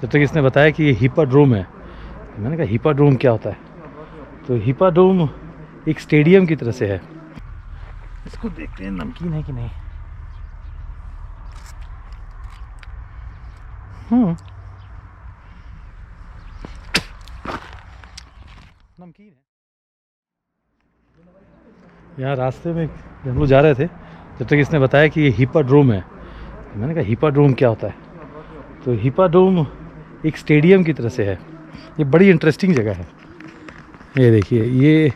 जब तक इसने बताया कि ये हिप्पाड्रोम है। मैंने कहा हिप्पाड्रोम क्या होता है? तो हिप्पाड्रोम एक स्टेडियम की तरह से है। इसको देखते हैं नमकीन है कि नहीं। नमकीन है। यहाँ रास्ते में हम लोग जा रहे थे, जब तक इसने बताया कि ये हिप्पाड्रोम है। मैंने कहा हिप्पाड्रोम क्या होता है? तो हिप्पाड्रोम एक स्टेडियम की तरह से है। ये बड़ी इंटरेस्टिंग जगह है। ये देखिए, ये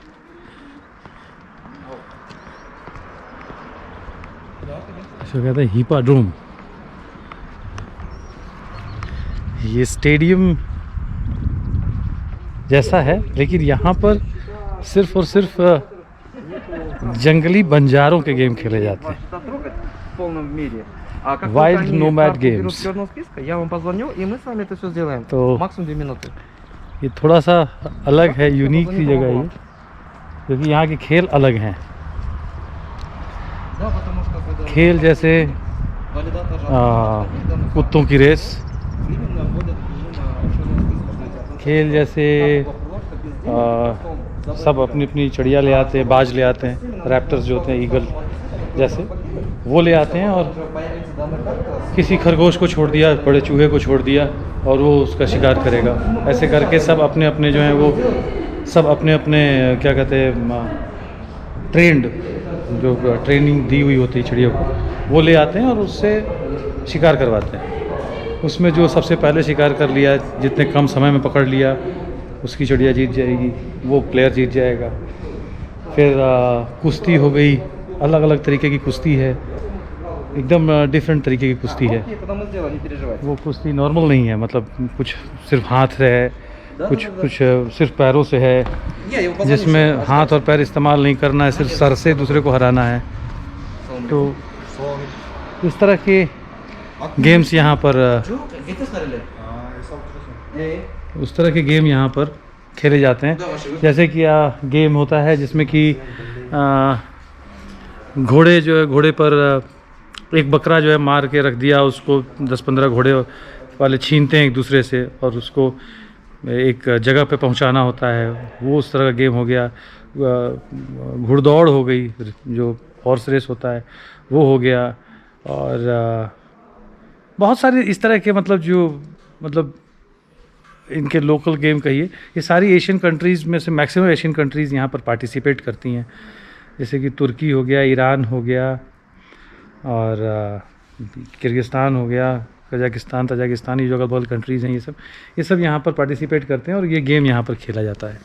इसको कहते हैं हिप्पाड्रोम। ये स्टेडियम जैसा है, लेकिन यहाँ पर सिर्फ और सिर्फ जंगली बंजारों के गेम खेले जाते हैं। Wild nomad games. तो ये थोड़ा सा अलग है, यूनिक सी जगह है ये, क्योंकि यहाँ के खेल अलग हैं। खेल जैसे कुत्तों की रेस, खेल जैसे सब अपनी अपनी चिड़िया ले आते हैं, बाज ले आते हैं, रैप्टर्स जो होते हैं, ईगल जैसे वो ले आते हैं, और किसी खरगोश को छोड़ दिया, बड़े चूहे को छोड़ दिया और वो उसका शिकार करेगा। ऐसे करके सब अपने अपने जो हैं वो सब अपने अपने क्या कहते हैं, ट्रेंड, जो ट्रेनिंग दी हुई होती है चिड़ियों को, वो ले आते हैं और उससे शिकार करवाते हैं। उसमें जो सबसे पहले शिकार कर लिया, जितने कम समय में पकड़ लिया, उसकी चिड़िया जीत जाएगी, वो प्लेयर जीत जाएगा। फिर कुश्ती हो गई, अलग अलग तरीके की कुश्ती है, एकदम डिफरेंट तरीके की कुश्ती है। वो कुश्ती नॉर्मल नहीं है, मतलब कुछ सिर्फ हाथ से है, कुछ सिर्फ पैरों से है, जिसमें हाथ और पैर इस्तेमाल नहीं करना है, सिर्फ सर से दूसरे को हराना है। तो इस तरह के गेम्स यहाँ पर, उस तरह के गेम यहाँ पर खेले जाते हैं। जैसे कि गेम होता है जिसमें कि घोड़े जो है, घोड़े पर एक बकरा जो है मार के रख दिया, उसको 10-15 घोड़े वाले छीनते हैं एक दूसरे से और उसको एक जगह पे पहुंचाना होता है, वो उस तरह का गेम हो गया। घुड़दौड़ हो गई, जो हॉर्स रेस होता है वो हो गया, और बहुत सारे इस तरह के, मतलब इनके लोकल गेम कहिए। ये सारी एशियन कंट्रीज़ में से मैक्सिमम एशियन कंट्रीज़ यहाँ पर पार्टिसिपेट करती हैं, जैसे कि तुर्की हो गया, ईरान हो गया, और किर्गिस्तान हो गया, कजाकिस्तान, तजाकिस्तान, ये जो अगल बगल कंट्रीज़ हैं, ये सब यहाँ पर पार्टिसिपेट करते हैं और ये गेम यहाँ पर खेला जाता है।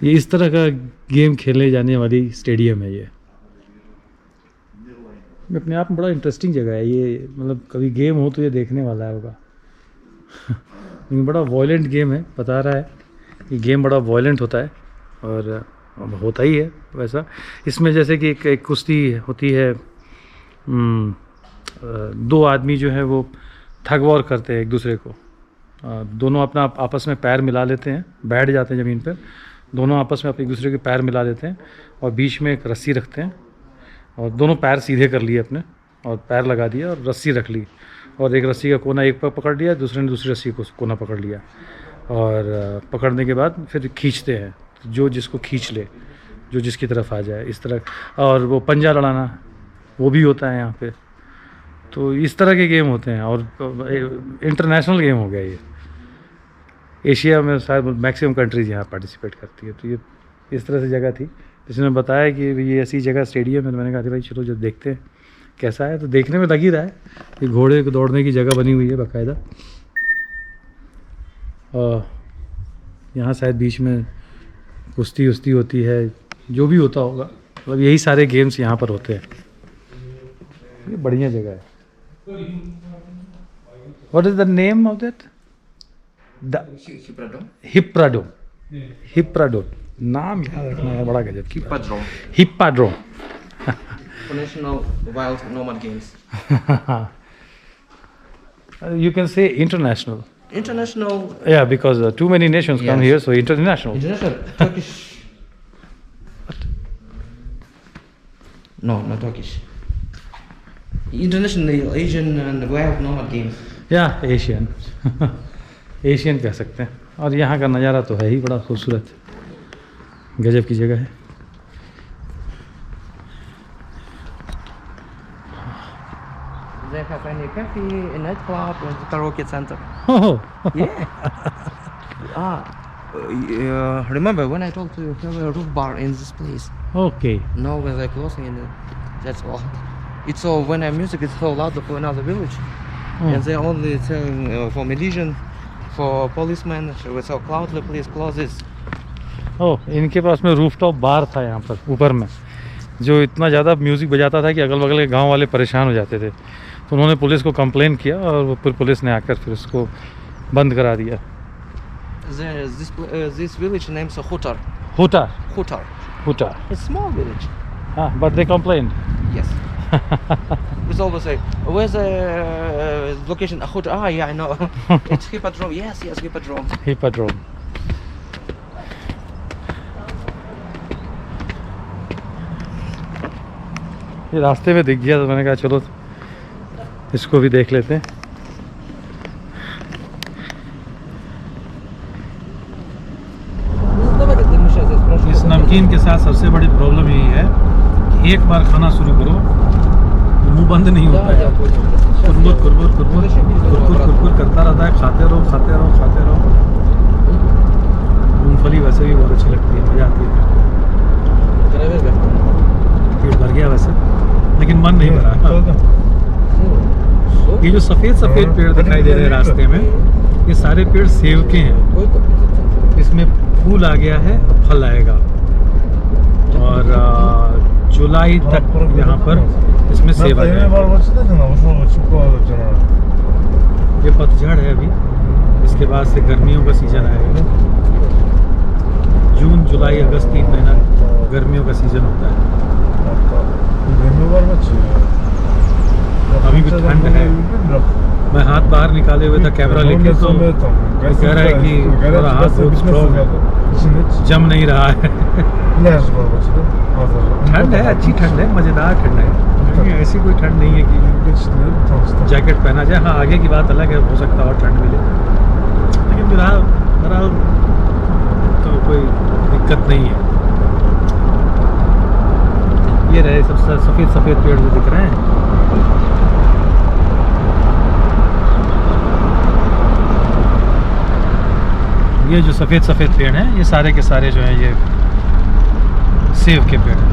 ये इस तरह का गेम खेलने जाने वाली स्टेडियम है ये। अपने आप में बड़ा इंटरेस्टिंग जगह है ये, मतलब कभी गेम हो तो ये देखने वाला है होगा। लेकिन बड़ा वॉयलेंट गेम है, बता रहा है कि गेम बड़ा वॉयलेंट होता है, और होता ही है वैसा। इसमें जैसे कि एक कुश्ती होती है, 2 आदमी जो है वो ठग वॉर करते हैं एक दूसरे को। दोनों अपना आपस में पैर मिला लेते हैं, बैठ जाते हैं ज़मीन पर, दोनों आपस में अपने एक दूसरे के पैर मिला लेते हैं और बीच में एक रस्सी रखते हैं, और दोनों पैर सीधे कर लिए अपने, और पैर लगा दिया और रस्सी रख ली, और एक रस्सी का कोना एक पर पकड़ लिया, दूसरे ने दूसरी रस्सी को कोना पकड़ लिया, और पकड़ने के बाद फिर खींचते हैं, जो जिसको खींच ले, जो जिसकी तरफ आ जाए, इस तरह। और वो पंजा लड़ाना वो भी होता है यहाँ पे। तो इस तरह के गेम होते हैं, और इंटरनेशनल गेम हो गया ये। एशिया में शायद मैक्सिमम कंट्रीज़ यहाँ पार्टिसिपेट करती है। तो ये इस तरह से जगह थी, जिसने बताया कि ये ऐसी जगह स्टेडियम है। तो मैंने कहा भाई चलो जब देखते हैं कैसा है। तो देखने में लग ही रहा है कि घोड़े को दौड़ने की जगह बनी हुई है बाकायदा, और यहाँ शायद बीच में कुश्ती उस्ती होती है, जो भी होता होगा, मतलब यही सारे गेम्स यहाँ पर होते हैं। ये बढ़िया जगह है। What is the name of that? Hippodrome. Hippodrome नाम याद रखना है, बड़ा गजब की। Hippodrome. National Wild Nomad Games. You can say international. International. Yeah, because too many nations come here, so international. International. Turkish. What? No, not Turkish. International Asian and Wild Nomad Games. या Asian Asian कह सकते हैं। और यहाँ का नज़ारा तो है ही बड़ा खूबसूरत, गजब की जगह है। They have any cafe, a nightclub, and karaoke center. Oh, Yeah. Remember when I told you have a roof bar in this place? okay. Now when they're closing it, that's all. It's so when music is so loud for another village, and they only selling for Malaysian, for policemen. We saw cloudly, please close this. ओह, इनके पास में rooftop बार था यहाँ पर ऊपर में, जो इतना ज़्यादा म्यूज़िक बजाता था कि अगल बगल के गांव वाले परेशान हो जाते थे। तो उन्होंने पुलिस को कंप्लेन किया और फिर पुलिस ने आकर फिर उसको बंद करा दिया। This village names Hutar. हुटा Hutar. हुटा, It's small village. हाँ, but they complain. Yes. We always say, where's the location? Hutar. Ah, yeah, I know. It's Hippodrome. Yes, Hippodrome. Hippodrome. ये रास्ते में दिख गया तो मैंने कहा चलो इसको भी देख लेते हैं। इस नमकीन के साथ सबसे बड़ी प्रॉब्लम यही है कि एक बार खाना शुरू करो मुंह बंद नहीं होता है, कुरकुर कुरकुर कुरकुर कुरकुर कुरकुर करता रहता है। खाते रहो खाते रहो खाते रहो। मूंगफली वैसे भी बहुत अच्छी लगती है, मज़ा आती है। पेट भर गया वैसे, लेकिन मन नहीं भरा। ये जो सफ़ेद सफ़ेद पेड़ दिखाई दे रहे हैं रास्ते में, ये सारे पेड़ सेब के हैं। इसमें फूल आ गया है, अब फल आएगा और जुलाई तक यहाँ पर इसमें सेब आ जाएगा। ये पतझड़ है अभी, इसके बाद से गर्मियों का सीज़न आएगा। जून जुलाई अगस्त 3 महीना गर्मियों का सीज़न होता है। अभी भी ठंड है। मैं हाथ बाहर निकाले हुए था कैमरा लेके, तो वो कह रहा है कि मेरा हाथ बहुत स्ट्रॉन्ग है, जम नहीं रहा है। ठंड है, अच्छी ठंड है, मज़ेदार ठंड है। ऐसी कोई ठंड नहीं है कि जैकेट पहना जाए। हाँ, आगे की बात अलग है, हो सकता है और ठंड मिले, लेकिन फिलहाल तो कोई दिक्कत नहीं है। ये रहे सब सफ़ेद सफ़ेद पेड़ जो दिख रहे हैं। ये जो सफ़ेद सफ़ेद पेड़ हैं, ये सारे के सारे जो हैं ये सेब के पेड़ हैं।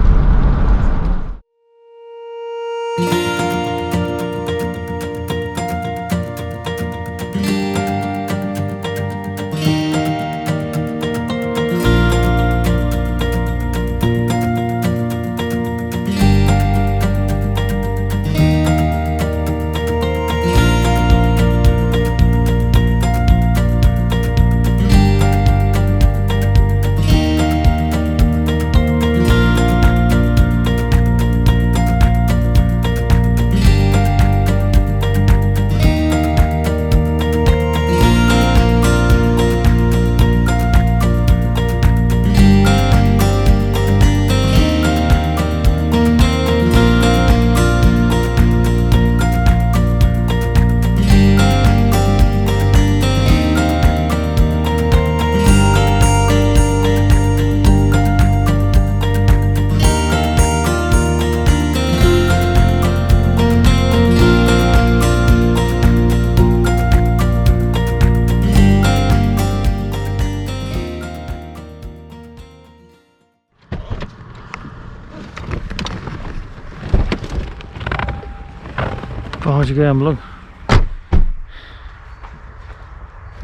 पहुंच गए हम लोग।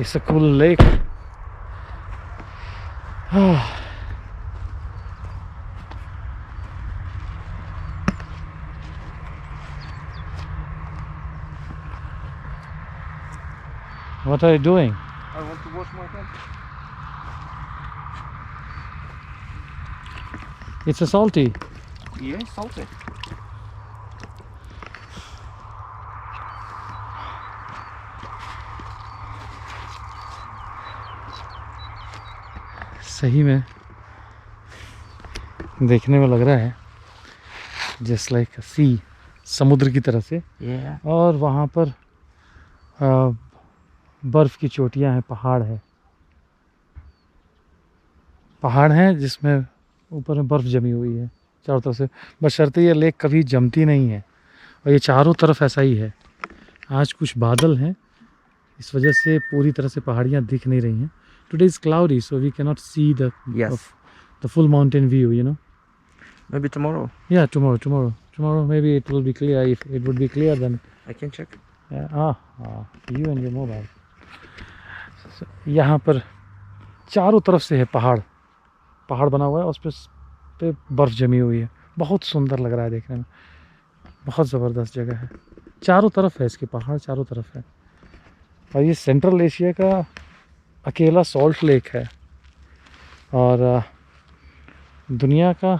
It's a cool lake. What are you doing? I want to wash my hands. It's a salty. Yeah, salty. सही में देखने में लग रहा है जस्ट लाइक सी, समुद्र की तरह से। Yeah. और वहाँ पर बर्फ़ की चोटियां हैं, पहाड़ हैं जिसमें ऊपर में बर्फ़ जमी हुई है चारों तरफ से। बशर्ते ये लेक कभी जमती नहीं है, और ये चारों तरफ ऐसा ही है। आज कुछ बादल हैं, इस वजह से पूरी तरह से पहाड़ियाँ दिख नहीं रही हैं। Today is cloudy, so we can not see the full mountain view, you know. Maybe tomorrow. Yeah, tomorrow maybe it will be clear. If it would be clear, then I can check. you and your mobile. यहाँ पर चारों तरफ से है पहाड़ बना हुआ है, और उस पे बर्फ़ जमी हुई है। बहुत सुंदर लग रहा है देखने में, बहुत ज़बरदस्त जगह है। चारों तरफ है इसके पहाड़, चारों तरफ है। और ये सेंट्रल एशिया का अकेला सॉल्ट लेक है, और दुनिया का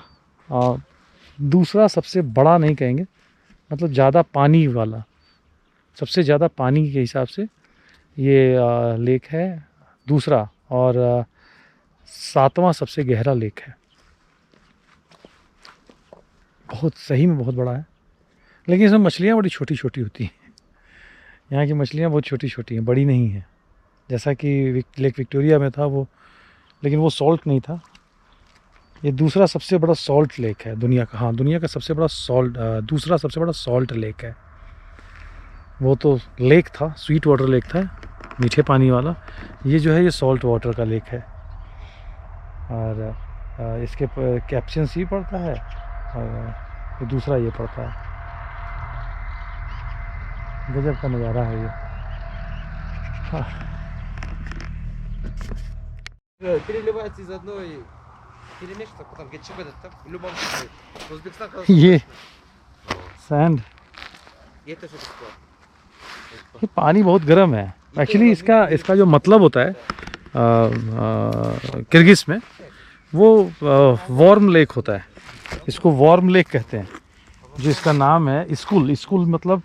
दूसरा सबसे बड़ा नहीं कहेंगे, मतलब ज़्यादा पानी वाला, सबसे ज़्यादा पानी के हिसाब से ये लेक है दूसरा, और 7वां सबसे गहरा लेक है। बहुत सही में बहुत बड़ा है, लेकिन इसमें मछलियाँ बड़ी छोटी छोटी होती हैं। यहाँ की मछलियाँ बहुत छोटी छोटी हैं, बड़ी नहीं हैं, जैसा कि लेक विक्टोरिया में था वो, लेकिन वो सॉल्ट नहीं था। ये दूसरा सबसे बड़ा सॉल्ट लेक है दुनिया का। हाँ, दुनिया का सबसे बड़ा दूसरा सबसे बड़ा सॉल्ट लेक है। वो तो लेक था, स्वीट वाटर लेक था, मीठे पानी वाला। ये जो है ये सॉल्ट वाटर का लेक है, और इसके कैप्शन सी पड़ता है, और ये दूसरा ये पड़ता है। गजब का नज़ारा है ये। Переливается из одной перемешка, потом кетчуп этот, так, в любом случае. Узбекистан хорошо. ये सैंड, ये तो все ये पानी बहुत गर्म है। एक्चुअली इसका जो मतलब होता है किर्गिज में, वो वार्म लेक होता है। इसको वार्म लेक कहते हैं, जो इसका नाम है स्कूल मतलब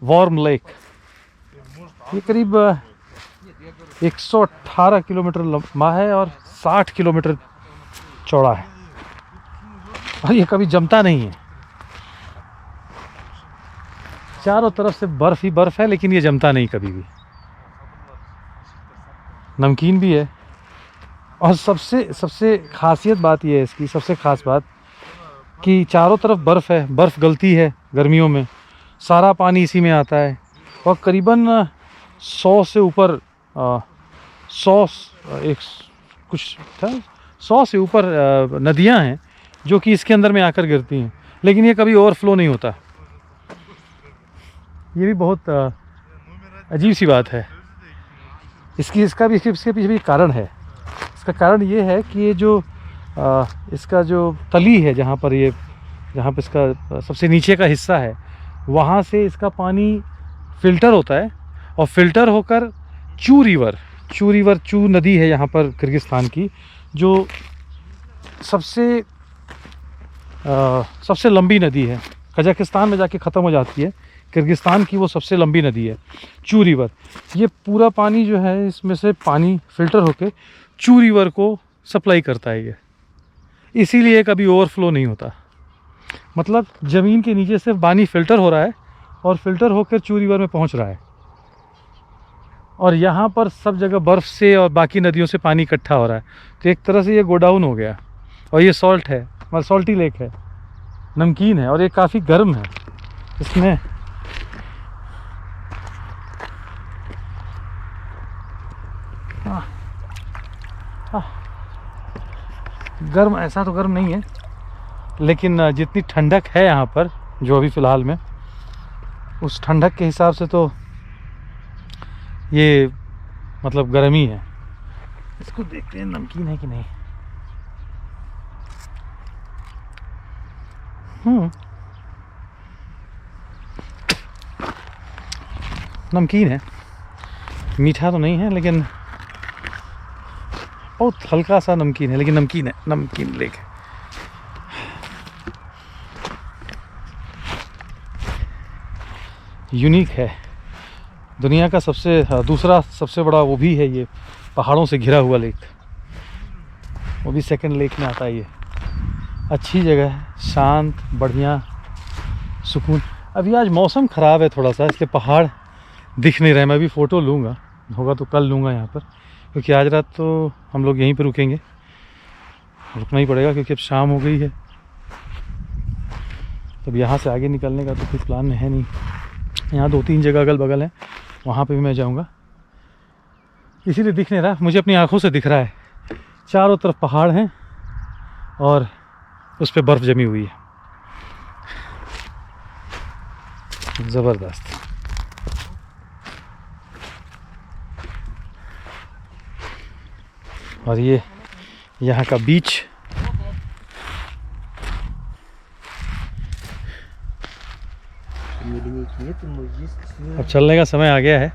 वार्म लेक। ये करीब 118 किलोमीटर लंबा है और 60 किलोमीटर चौड़ा है, और ये कभी जमता नहीं है। चारों तरफ से बर्फ़ ही बर्फ़ है, लेकिन ये जमता नहीं कभी भी। नमकीन भी है, और सबसे खासियत बात ये है इसकी, सबसे ख़ास बात कि चारों तरफ बर्फ़ है, बर्फ़ गलती है गर्मियों में, सारा पानी इसी में आता है। और करीबन 100 से ऊपर 100 से ऊपर नदियां हैं जो कि इसके अंदर में आकर गिरती हैं, लेकिन ये कभी ओवरफ्लो नहीं होता। ये भी बहुत अजीब सी बात है। इसके पीछे भी कारण है। इसका कारण ये है कि ये जो इसका जो तली है, जहाँ पर इसका सबसे नीचे का हिस्सा है, वहाँ से इसका पानी फ़िल्टर होता है, और फ़िल्टर होकर चू नदी है यहाँ पर किर्गिस्तान की, जो सबसे लंबी नदी है। कजाकिस्तान में जाके ख़त्म हो जाती है, किर्गिस्तान की वो सबसे लंबी नदी है चू रिवर। ये पूरा पानी जो है, इसमें से पानी फ़िल्टर होकर चू रिवर को सप्लाई करता है ये, इसीलिए कभी ओवरफ्लो नहीं होता। मतलब ज़मीन के नीचे से पानी फ़िल्टर हो रहा है, और फ़िल्टर होकर चू रिवर में पहुंच रहा है, और यहाँ पर सब जगह बर्फ़ से और बाकी नदियों से पानी इकट्ठा हो रहा है। तो एक तरह से ये गोडाउन हो गया। और ये सॉल्ट है, मतलब सॉल्टी लेक है, नमकीन है, और ये काफ़ी गर्म है। इसमें गर्म, ऐसा तो गर्म नहीं है, लेकिन जितनी ठंडक है यहाँ पर जो अभी फ़िलहाल में, उस ठंडक के हिसाब से तो ये मतलब गर्मी है। इसको देखते हैं नमकीन है कि नहीं। नमकीन है, मीठा तो नहीं है, लेकिन बहुत हल्का सा नमकीन है, लेकिन नमकीन है, नमकीन लेक है। यूनिक है, दुनिया का दूसरा सबसे बड़ा वो भी है, ये पहाड़ों से घिरा हुआ लेक, वो भी सेकंड लेक में आता है। ये अच्छी जगह है, शांत, बढ़िया, सुकून। अभी आज मौसम ख़राब है थोड़ा सा, इसलिए पहाड़ दिख नहीं रहा है। मैं भी फ़ोटो लूँगा, होगा तो कल लूँगा यहाँ पर, क्योंकि आज रात तो हम लोग यहीं पर रुकेंगे, रुकना ही पड़ेगा क्योंकि अब शाम हो गई है। तब यहाँ से आगे निकलने का तो कुछ प्लान है नहीं। यहाँ 2-3 जगह अगल बगल है, वहाँ पे भी मैं जाऊँगा, इसीलिए दिख नहीं रहा। मुझे अपनी आँखों से दिख रहा है, चारों तरफ पहाड़ हैं और उस पर बर्फ़ जमी हुई है, ज़बरदस्त। और ये यहाँ का बीच, अब चलने का समय आ गया है।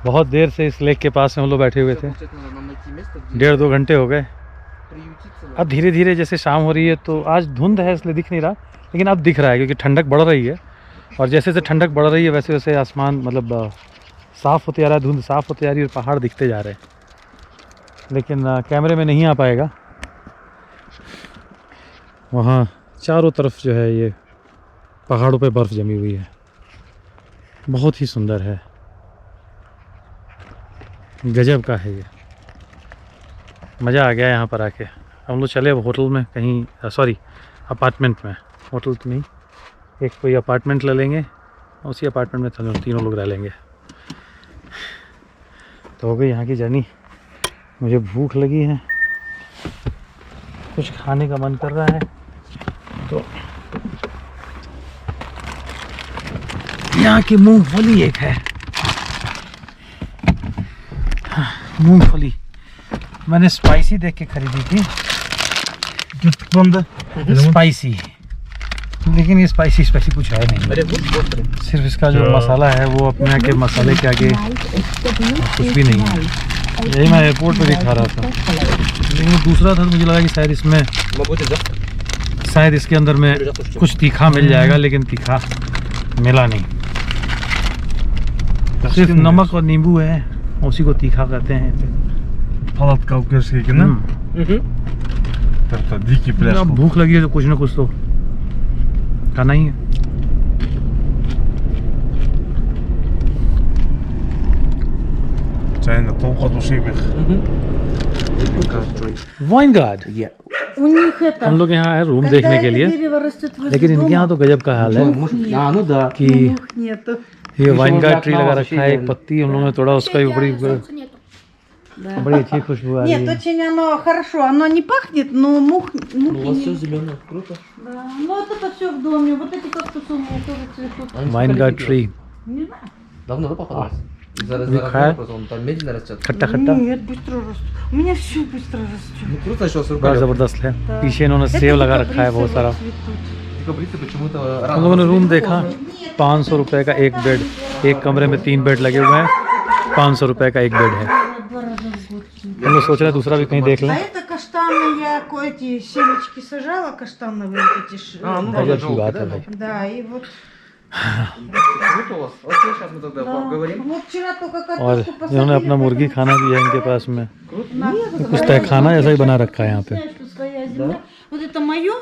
बहुत देर से इस लेक के पास में हम लोग बैठे हुए थे, 1.5-2 घंटे हो गए। अब धीरे धीरे जैसे शाम हो रही है, तो आज धुंध है इसलिए दिख नहीं रहा, लेकिन अब दिख रहा है क्योंकि ठंडक बढ़ रही है। और जैसे जैसे ठंडक बढ़ रही है वैसे वैसे आसमान मतलब साफ़ होते जा रहा है, धुंध साफ़ होते जा रही है और पहाड़ दिखते जा रहे हैं, लेकिन कैमरे में नहीं आ पाएगा। वहाँ चारों तरफ जो है ये पहाड़ों पे बर्फ़ जमी हुई है, बहुत ही सुंदर है, गजब का है ये। मज़ा आ गया यहाँ पर आके। हम लोग चले अब होटल में कहीं, सॉरी अपार्टमेंट में, होटल तो नहीं, एक कोई अपार्टमेंट ले लेंगे, उसी अपार्टमेंट में तीनों लोग रह लेंगे। तो हो गई यहाँ की जर्नी। मुझे भूख लगी है, कुछ खाने का मन कर रहा है, तो यहाँ की मूंगफली एक है, मूंगफली मैंने स्पाइसी देख के खरीदी थी, स्पाइसी, लेकिन ये स्पाइसी कुछ है नहीं। सिर्फ इसका जो मसाला है वो अपने के मसाले के आगे कुछ भी नहीं है। यही मैं एयरपोर्ट पे भी खा रहा था, लेकिन दूसरा था तो मुझे लगा कि शायद इसके अंदर में कुछ तीखा मिल जाएगा, लेकिन तीखा मिला नहीं। सिर्फ नमक और नींबू है, उसी को तीखा कहते हैं। Палатка укерская ना? Это дикий пляж. अब भूख लगी है तो कुछ ना कुछ तो खाना ही है। Чайно толкова души бих. वाइनगार्ड, У них это... हम लोग यहाँ आए रूम когда देखने के это लिए, дерево растет возле लेकिन इनके यहाँ तो गजब का हाल है ну да. कि мух нету. ये वाइनगार्ड ट्री लगा अपना रखा है, एक पत्ती हम लोगों ने तोड़ा, उसका भी Да. बड़ी अच्छी खुशबू आ रही Нет, है। очень оно хорошо. Оно не пахнет, но мухи У вас все нет. зеленое, круто. Да. Ну вот это все в доме. Вот эти кактусы у меня тоже цветут. वाइनगार्ड ट्री Не знаю. Давно, да, попадалось? Из-за Вихая. размера просто он там медленно растет. खट्टा खट्टा, Нет, быстро растет. У меня все быстро растет. Ну круто, что с बड़ा рукой. ज़बरदस्त है। Да. पीछे इन्होंने Это सेब लगा रखा है декабристы बहुत सारा। вот цветут. Декабристы почему-то हम рано. लोगों ने रूम देखा, 500 रुपये का एक बेड, एक कमरे में 3 बेड लगे हुए हैं, 500 रुपये का एक बेड है। 2 раза в год. हम लोग सोच रहे हैं दूसरा भी कहीं देख А लें। это каштаны, я эти семечки сажала, каштановые вот эти. А, ну да. गजब की बात है भाई। Да, и вот. Круто у вас. Окей, сейчас мы тогда Да. поговорим. Вот вчера только और картошку посадили. इन्होंने अपना मुर्गी खाना भी है इनके पास में, Нет, कुछ तहखाना ऐसा ही बना रखा है यहाँ पे। Что своя земля. Вот это мое,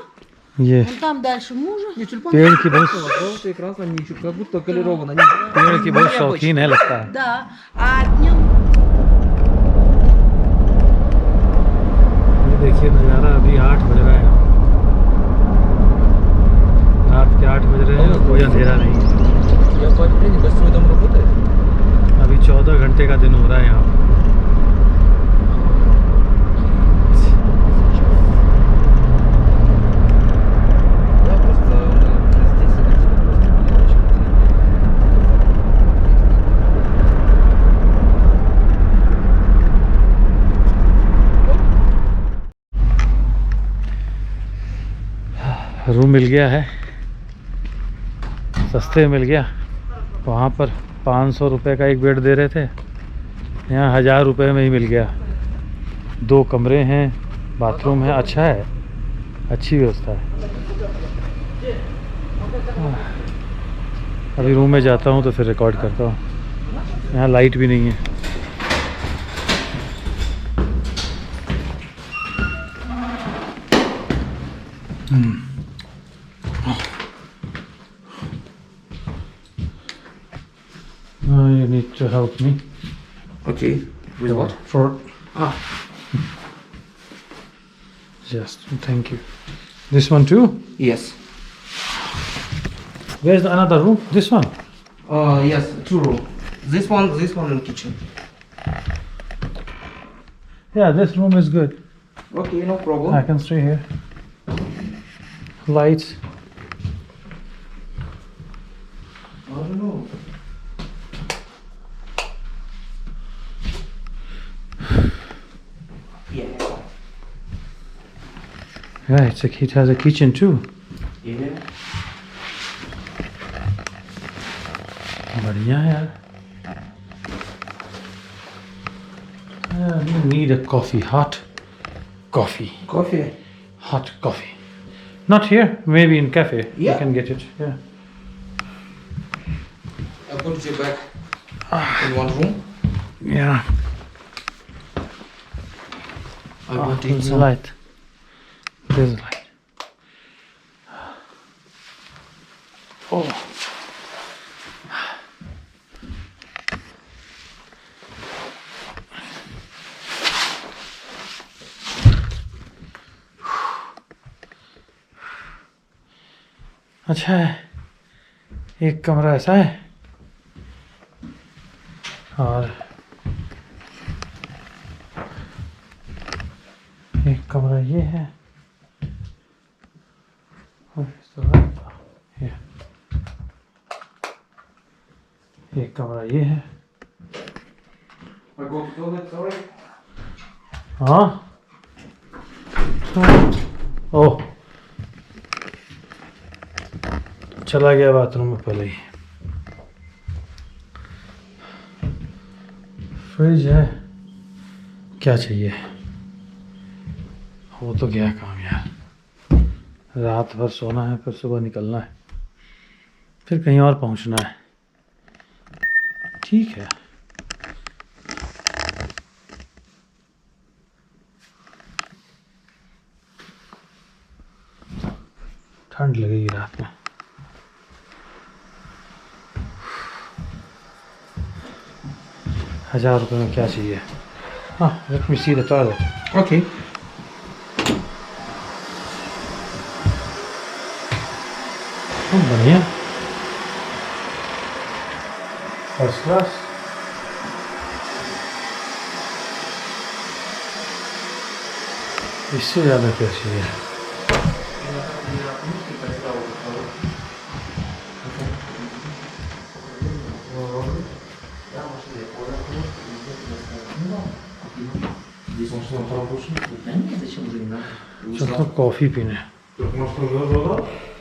ये вон там дальше мужа. पेड़ की बहुत Желтый, красный, ничего, как будто колеровано. पेड़ की बहुत शौकीन है लगता है। Да, а днем ये देखिए नज़ारा, अभी 8 बज रहा है, रात के 8 बज रहे हैं और कोई अंधेरा नहीं है। Я по блин, гостевой дом работает? अभी 14 घंटे का दिन हो रहा है यहाँ पे। Да, просто здесь रूम मिल गया है, सस्ते में मिल गया। वहाँ पर 500 रुपये का एक बेड दे रहे थे, यहाँ 1000 रुपये में ही मिल गया। 2 कमरे हैं, बाथरूम है, अच्छा है, अच्छी व्यवस्था है। अभी रूम में जाता हूँ तो फिर रिकॉर्ड करता हूँ। यहाँ लाइट भी नहीं है। help me. Okay. With what? For Ah. just thank you. This one too. Yes. Where's the another room? This one. Yes, 2 room. This one in kitchen. Yeah, this room is good. Okay, no problem. I can stay here. Lights. I don't know. Yeah. Yeah, it has a kitchen too. Yeah. बढ़िया यार. You need a coffee, hot coffee. Coffee. Hot coffee. Not here, maybe in cafe. Yeah. You can get it. Yeah. I'll put you back in one room. Yeah. I will take There's a some. light. There's a light. Oh. अच्छा है, एक कमरा ऐसा है और एक कमरा ये है और एक कमरा ये है. I go to toilet, sorry. हाँ. ओह, चला गया बाथरूम में पहले ही. फ्रिज है, क्या चाहिए, हो तो गया काम यार. रात भर सोना है, फिर सुबह निकलना है, फिर कहीं और पहुंचना है. ठीक है. ठंड लगेगी रात में. ₹1000 में क्या चाहिए. हाँ, let me see the toilet. Okay. बढ़िया, फर्स्ट क्लास. इससे ज़्यादा क्या चाहिए. Здесь он что, там больше? Да нет, зачем же не надо? चलो कॉफ़ी पीने. Так, может, тогда вода?